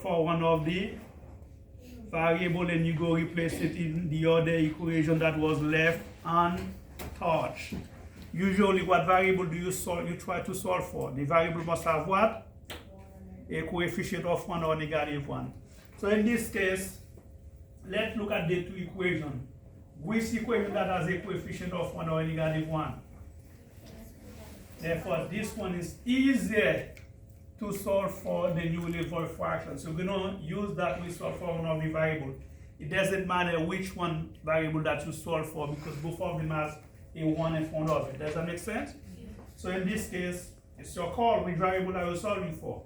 for one of the variable and you go replace it in the other equation that was left untouched. Usually what variable do you solve? You try to solve for. The variable must have what? A coefficient of 1 or negative 1. So in this case, let's look at the two equations. Which equation that has a coefficient of 1 or negative 1? Therefore, this one is easier to solve for the newly evolved fraction. So we're going to use that we solve for one of the variable. It doesn't matter which one variable that you solve for because both of them has a 1 in front of it. Does that make sense? Yeah. So in this case, it's your call. Which variable are you solving for?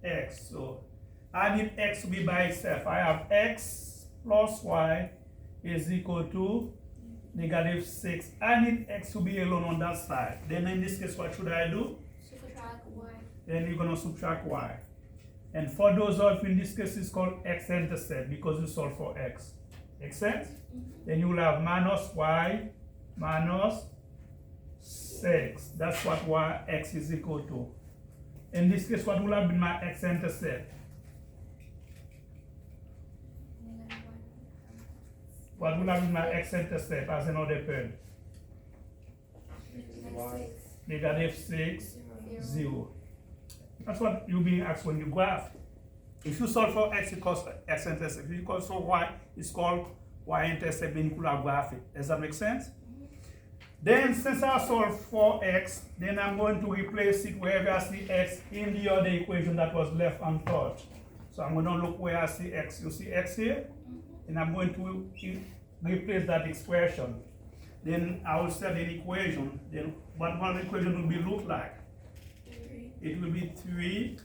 X. So I need x to be by itself. I have x plus y is equal to negative 6. I need x to be alone on that side. Then in this case, what should I do? Subtract y. Then you're going to subtract y. And for those of you in this case, it's called x-intercept because you solve for x. Make sense? Then you will have minus y minus 6. That's what x is equal to. In this case, what will have been my x-intercept? What will have been my x-intercept as another term? Negative 6, 0. That's what you're being asked when you graph. If you solve for x, it calls x-intercept. If you solve for y, it's called y-intercept, then you could have graph it. Does that make sense? Then, since I solve for x, then I'm going to replace it wherever I see x in the other equation that was left untouched. So I'm going to look where I see x. You see x here? And I'm going to replace that expression. Then I will set an equation. Then what one equation will be look like? It will be 3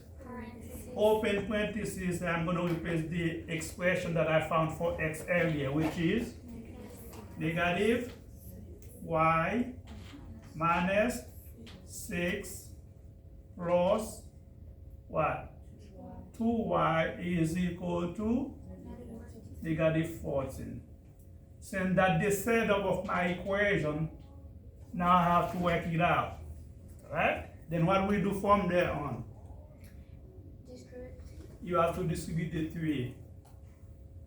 open parentheses. I'm going to replace the expression that I found for x earlier, which is negative y minus 6 plus what? 2y is equal to negative 14. Since that the setup of my equation, now I have to work it out. Right? Then what we do from there on? You have to distribute the 3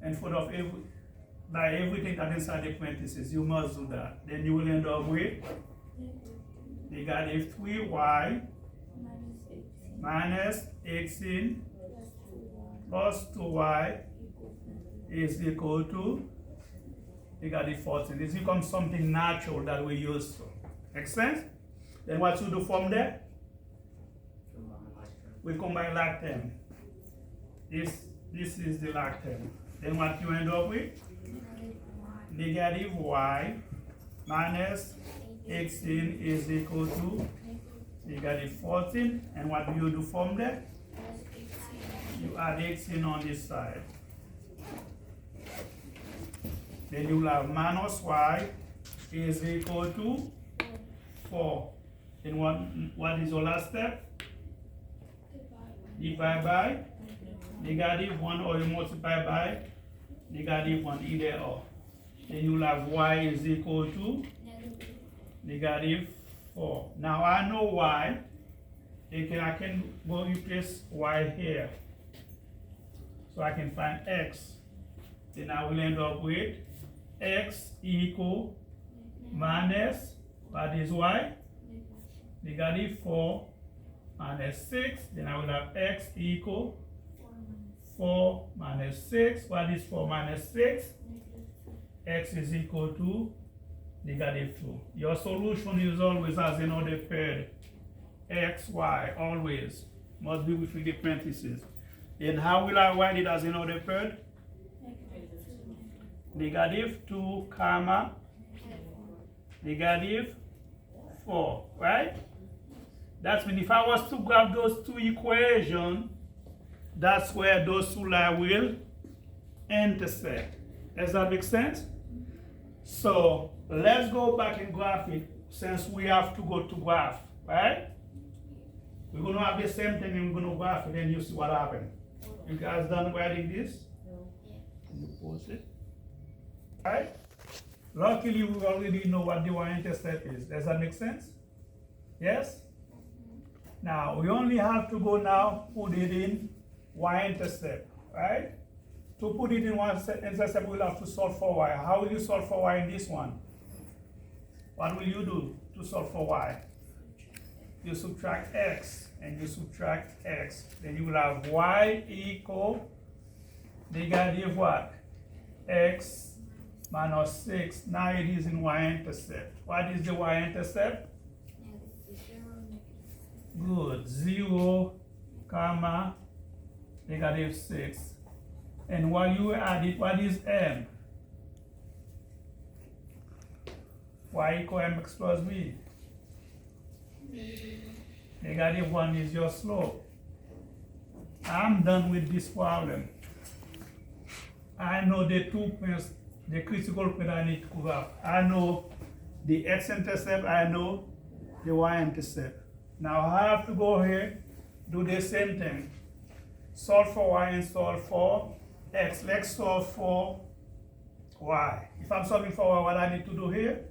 in front of everything that is inside the parentheses. You must do that. Then you will end up with negative 3y minus 18 plus 2y is equal to negative 14. This becomes something natural that we use. Make sense? Then what you do from there? We combine like term. This is the like term. Then what you end up with? Negative y minus 18 is equal to negative 14. And what do you do from there? You add 18 on this side. Then you will have minus y is equal to 4. Then what is your last step? Divide by negative 1, or you multiply by negative 1, either or. Then you will have y is equal to negative 4. Now I know y. I can go replace y here. So I can find x. Then I will end up with x equal minus, what is y? Negative 4 minus 6. Then I will have x equal 4 minus 6. What is 4 minus 6? X is equal to negative 2. Your solution is always as another pair. X, y, always. Must be within the parentheses. And how will I write it as another pair? Negative 2, comma, negative 4, right? That means if I was to graph those two equations, that's where those two lines will intersect. Does that make sense? So let's go back and graph it since we have to go to graph, right? We're going to have the same thing and we're going to graph it and you see what happens. You guys done writing this? No. Can you post it? Right? Luckily, we already know what the y-intercept is. Does that make sense? Yes? Now, we only have to go now, put it in y-intercept, right? To put it in y-intercept, we'll have to solve for y. How will you solve for y in this one? What will you do to solve for y? You subtract x, and you subtract x. Then you will have y equal negative what? X minus 6. Now it is in y-intercept. What is the y-intercept? Good. 0, comma, negative 6. And while you add it, what is m? Y equal mx plus b. Negative 1 is your slope. I'm done with this problem. I know the 2 points, the critical point I need to graph. I know the x-intercept, I know the y-intercept. Now I have to go here, do the same thing. Solve for y and solve for x. Let's solve for y. If I'm solving for y, what I need to do here?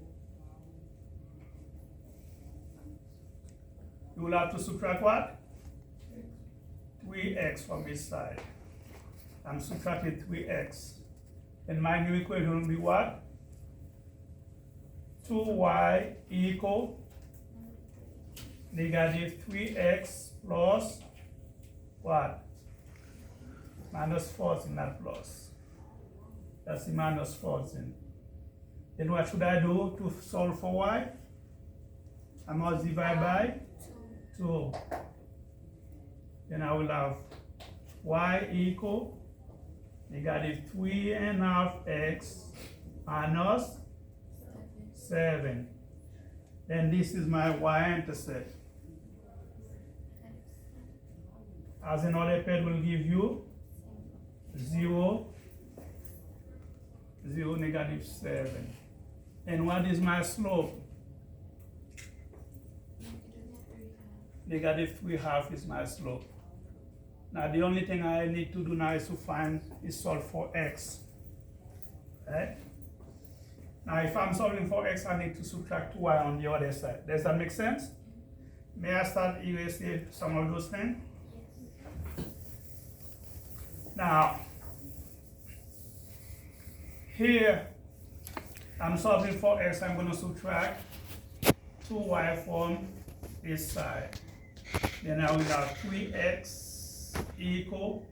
You will have to subtract what? 3x from each side. I'm subtracting 3x. And my new equation will be what? 2y equal negative 3x plus what? Minus 14, not plus. That's the minus 14. Then what should I do to solve for y? I must divide by 2. Then I will have y equal negative 3.5x minus 7. Then this is my y-intercept. As another pairs will give you 0, 0, negative 7. And what is my slope? Negative 3/2 is my slope. Now the only thing I need to do now is to solve for x. Right? Now if I'm solving for x, I need to subtract y on the other side. Does that make sense? May I start erasing some of those things? Now, here I'm solving for x, I'm going to subtract 2y from this side. Then I will have 3x equal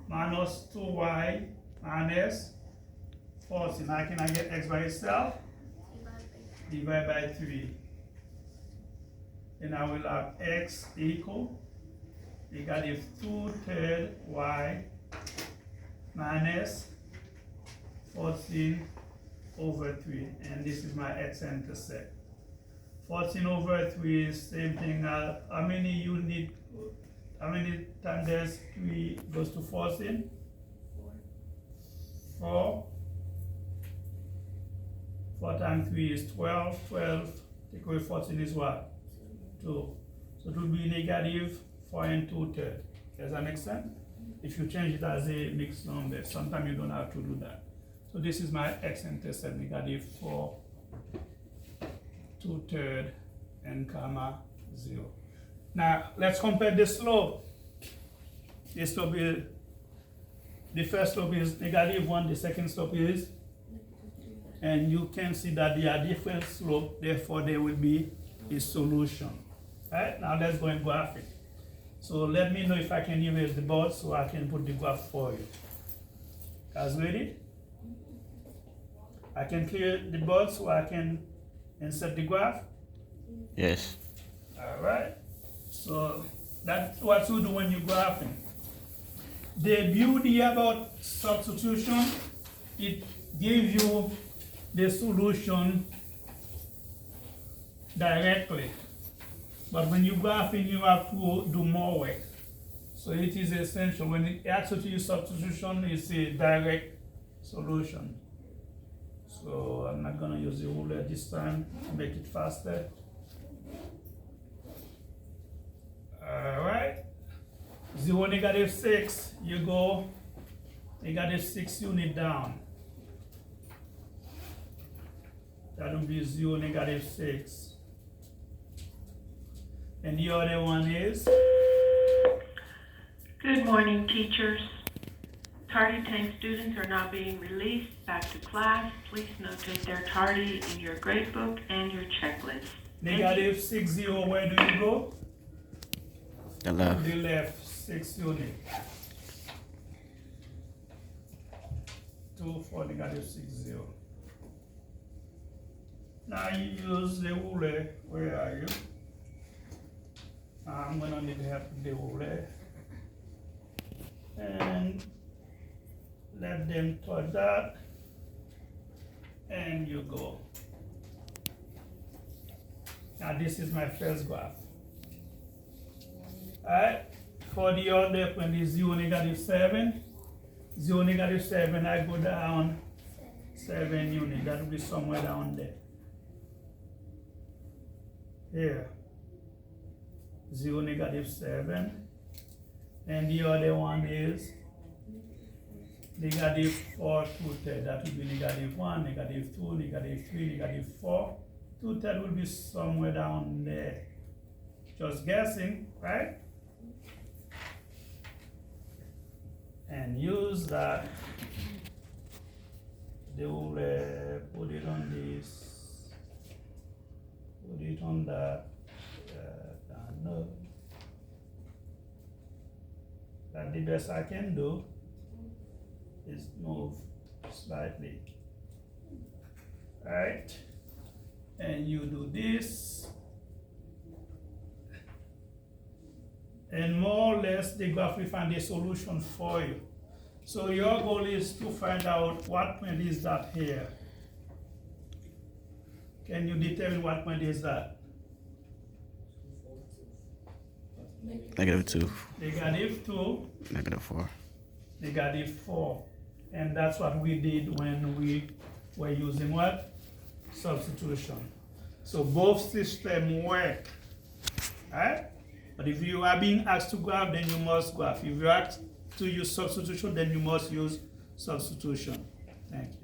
minus 2y minus 14. Now can I get x by itself? Divide by 3. Then I will have x equal negative 2/3 y minus 14 over 3. And this is my x-intercept. 14 over 3 is same thing. How many times there's 3 goes to 14? 4. 4 times 3 is 12. 12 take away 14 is what? 2. So it will be negative 4 and 2/3. Does that make sense? If you change it as a mixed number, sometimes you don't have to do that. So this is my x-intercept, negative 4, 2/3, and comma 0. Now let's compare the slope. This slope is, the first slope is negative 1, the second slope is, and you can see that they are different slopes, therefore there will be a solution. Right? Now let's go and graph it. So let me know if I can erase the board so I can put the graph for you. Guys ready? I can clear the board so I can insert the graph? Yes. Alright. So that's what you do when you're graphing. The beauty about substitution, it gives you the solution directly. But when you're graphing, you have to do more work. So it is essential. When it asks you to use substitution, it's a direct solution. So I'm not going to use the ruler this time to make it faster. Alright. 0, negative 6, you go negative 6 unit down. That will be 0, negative 6. And the other one is? Good morning, teachers. Tardy 10 students are now being released back to class. Please notate their tardy in your gradebook and your checklist. Negative 60, where do you go? The left. The left, 6 unit. 2 for negative 60. Now you use the ruler. Where are you? I'm gonna need help with the ruler. And let them touch that. And you go. Now this is my first graph. Alright, for the other point is 0, negative 7. 0, negative 7, I go down 7 units. That will be somewhere down there. Here. 0, negative 7. And the other one is negative 4, 2/3. That will be negative 1, negative 2, negative 3, negative 4. 2/3 will be somewhere down there. Just guessing, right? And use that. They will put it on this, put it on that. No. That the best I can do is move slightly. Right? And you do this. And more or less the graph will find a solution for you. So your goal is to find out what point is that here. Can you determine what point is that? Negative 2. Negative 2. Negative 4. Negative 4. And that's what we did when we were using what? Substitution. So both systems work. Right? But if you are being asked to graph, then you must graph. If you are asked to use substitution, then you must use substitution. Thank you.